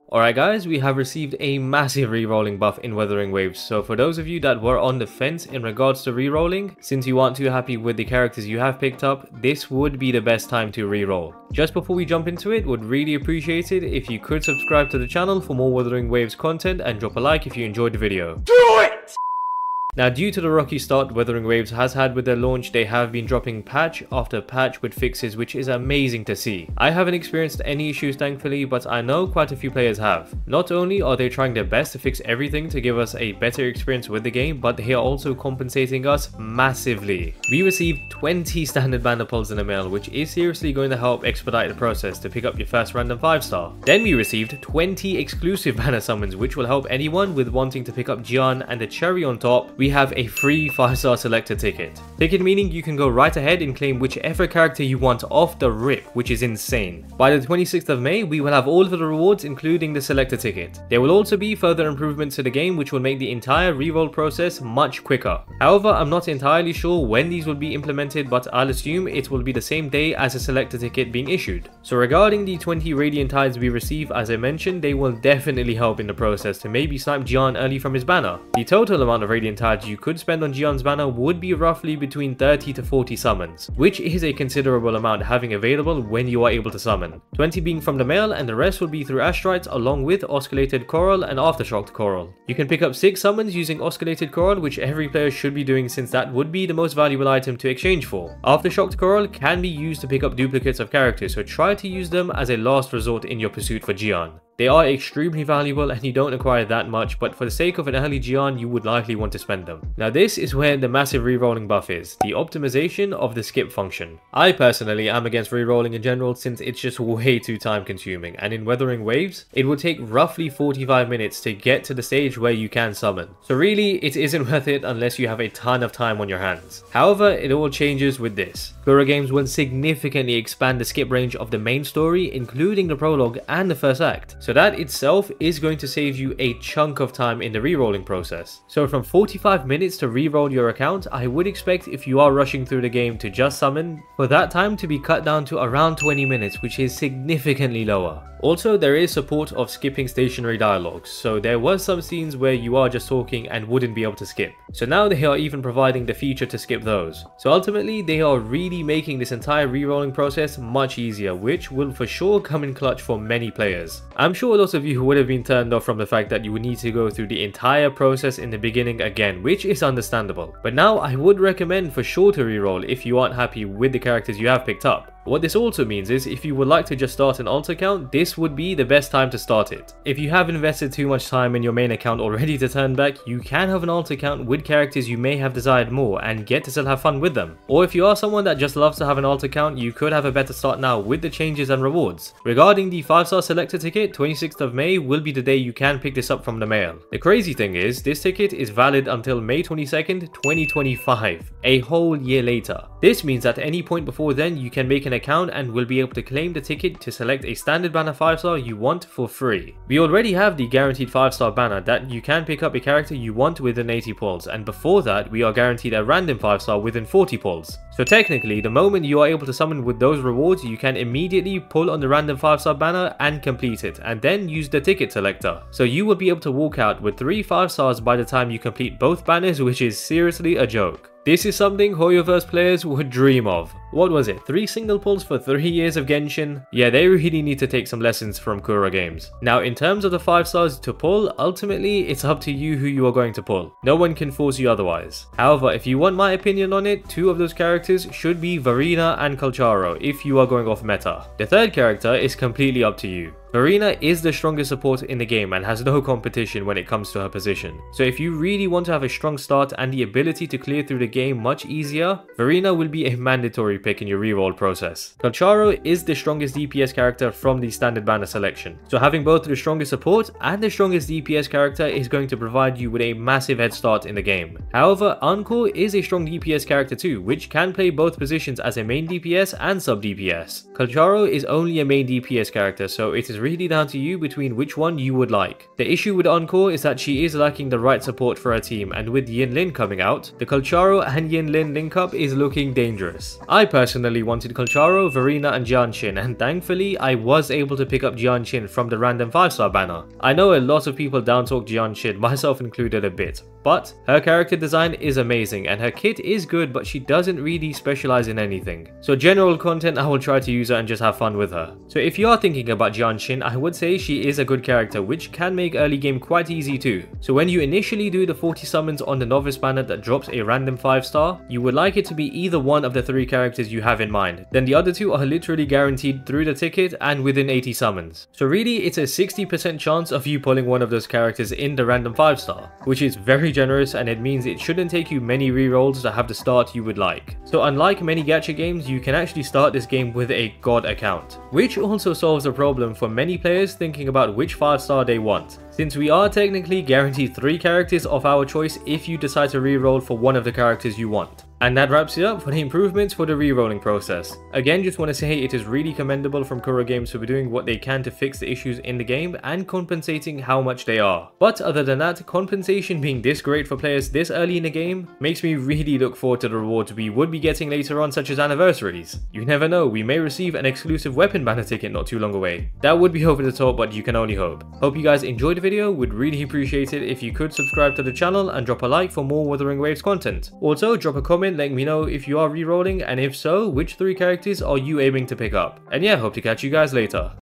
Alright guys, we have received a massive rerolling buff in Wuthering Waves, so for those of you that were on the fence in regards to rerolling, since you aren't too happy with the characters you have picked up, this would be the best time to reroll. Just before we jump into it, would really appreciate it if you could subscribe to the channel for more Wuthering Waves content and drop a like if you enjoyed the video. Do it! Now, due to the rocky start Wuthering Waves has had with their launch, they have been dropping patch after patch with fixes, which is amazing to see. I haven't experienced any issues thankfully, but I know quite a few players have. Not only are they trying their best to fix everything to give us a better experience with the game, but they are also compensating us massively. We received 20 standard banner pulls in the mail, which is seriously going to help expedite the process to pick up your first random 5-star. Then we received 20 exclusive banner summons, which will help anyone with wanting to pick up Jiyan, and the cherry on top, we have a free 5-star selector ticket. Ticket meaning you can go right ahead and claim whichever character you want off the rip, which is insane. By the 26th of May, we will have all of the rewards including the selector ticket. There will also be further improvements to the game which will make the entire reroll process much quicker. However, I'm not entirely sure when these will be implemented, but I'll assume it will be the same day as a selector ticket being issued. So regarding the 20 Radiant Tides we receive, as I mentioned, they will definitely help in the process to maybe snipe Jiyan early from his banner. The total amount of Radiant Tides you could spend on Jiyan's banner would be roughly between 30 to 40 summons, which is a considerable amount having available when you are able to summon. 20 being from the mail, and the rest will be through Astrites along with Osculated Coral and Aftershocked Coral. You can pick up 6 summons using Osculated Coral, which every player should be doing since that would be the most valuable item to exchange for. Aftershocked Coral can be used to pick up duplicates of characters, so try to use them as a last resort in your pursuit for Jiyan. They are extremely valuable and you don't acquire that much, but for the sake of an early Jiyan, you would likely want to spend them. Now this is where the massive rerolling buff is, the optimization of the skip function. I personally am against rerolling in general since it's just way too time consuming, and in Wuthering Waves, it will take roughly 45 minutes to get to the stage where you can summon. So really, it isn't worth it unless you have a ton of time on your hands. However, it all changes with this. KuroGames will significantly expand the skip range of the main story, including the prologue and the first act. So that itself is going to save you a chunk of time in the rerolling process. So from 45 minutes to reroll your account, I would expect if you are rushing through the game to just summon, for that time to be cut down to around 20 minutes, which is significantly lower. Also, there is support of skipping stationary dialogues, so there was some scenes where you are just talking and wouldn't be able to skip. So now they are even providing the feature to skip those. So ultimately, they are really making this entire rerolling process much easier, which will for sure come in clutch for many players. I'm sure lots of you would have been turned off from the fact that you would need to go through the entire process in the beginning again, which is understandable. But now I would recommend for sure to reroll if you aren't happy with the characters you have picked up. What this also means is if you would like to just start an alt account, this would be the best time to start it. If you have invested too much time in your main account already to turn back, you can have an alt account with characters you may have desired more and get to still have fun with them. Or if you are someone that just loves to have an alt account, you could have a better start now with the changes and rewards. Regarding the 5-star selector ticket, 26th of May will be the day you can pick this up from the mail. The crazy thing is, this ticket is valid until May 22nd, 2025, a whole year later. This means at any point before then, you can make an account and will be able to claim the ticket to select a standard banner 5-star you want for free. We already have the guaranteed 5-star banner that you can pick up a character you want within 80 pulls, and before that we are guaranteed a random 5-star within 40 pulls. So technically, the moment you are able to summon with those rewards, you can immediately pull on the random 5-star banner and complete it, and then use the ticket selector. So you will be able to walk out with 3 5-stars by the time you complete both banners, which is seriously a joke. This is something Hoyoverse players would dream of. What was it, 3 single pulls for 3 years of Genshin? Yeah, they really need to take some lessons from KuroGames. Now, in terms of the 5-stars to pull, ultimately it's up to you who you are going to pull. No one can force you otherwise. However, if you want my opinion on it, 2 of those characters should be Verena and Kalcharo if you are going off meta. The third character is completely up to you. Verena is the strongest support in the game and has no competition when it comes to her position. So if you really want to have a strong start and the ability to clear through the game much easier, Verena will be a mandatory pick in your reroll process. Kalcharo is the strongest DPS character from the standard banner selection. So having both the strongest support and the strongest DPS character is going to provide you with a massive head start in the game. However, Encore is a strong DPS character too, which can play both positions as a main DPS and sub DPS. Kalcharo is only a main DPS character, so it is is really down to you between which one you would like. The issue with Encore is that she is lacking the right support for her team, and with Yinlin coming out, the Kulcharo and Yinlin link-up is looking dangerous. I personally wanted Kulcharo, Verena and Jiyan, and thankfully I was able to pick up Jiyan from the random 5-star banner. I know a lot of people down-talk Jiyan, myself included a bit, but her character design is amazing and her kit is good, but she doesn't really specialize in anything. So general content, I will try to use her and just have fun with her. So if you are thinking about Jiyan, I would say she is a good character which can make early game quite easy too. So when you initially do the 40 summons on the Novice Banner that drops a random 5-star, you would like it to be either one of the 3 characters you have in mind. Then the other 2 are literally guaranteed through the ticket and within 80 summons. So really it's a 60% chance of you pulling one of those characters in the random 5-star, which is very generous, and it means it shouldn't take you many rerolls to have the start you would like. So unlike many gacha games, you can actually start this game with a god account, which also solves a problem for many players thinking about which 5-star they want, since we are technically guaranteed 3 characters of our choice if you decide to reroll for one of the characters you want. And that wraps it up for the improvements for the rerolling process. Again, just want to say it is really commendable from KuroGames for doing what they can to fix the issues in the game and compensating how much they are. But other than that, compensation being this great for players this early in the game makes me really look forward to the rewards we would be getting later on, such as anniversaries. You never know, we may receive an exclusive weapon banner ticket not too long away. That would be over the top, but you can only hope. Hope you guys enjoyed the video, would really appreciate it if you could subscribe to the channel and drop a like for more Wuthering Waves content. Also, drop a comment letting me know if you are rerolling, and if so, which 3 characters are you aiming to pick up. And yeah, hope to catch you guys later.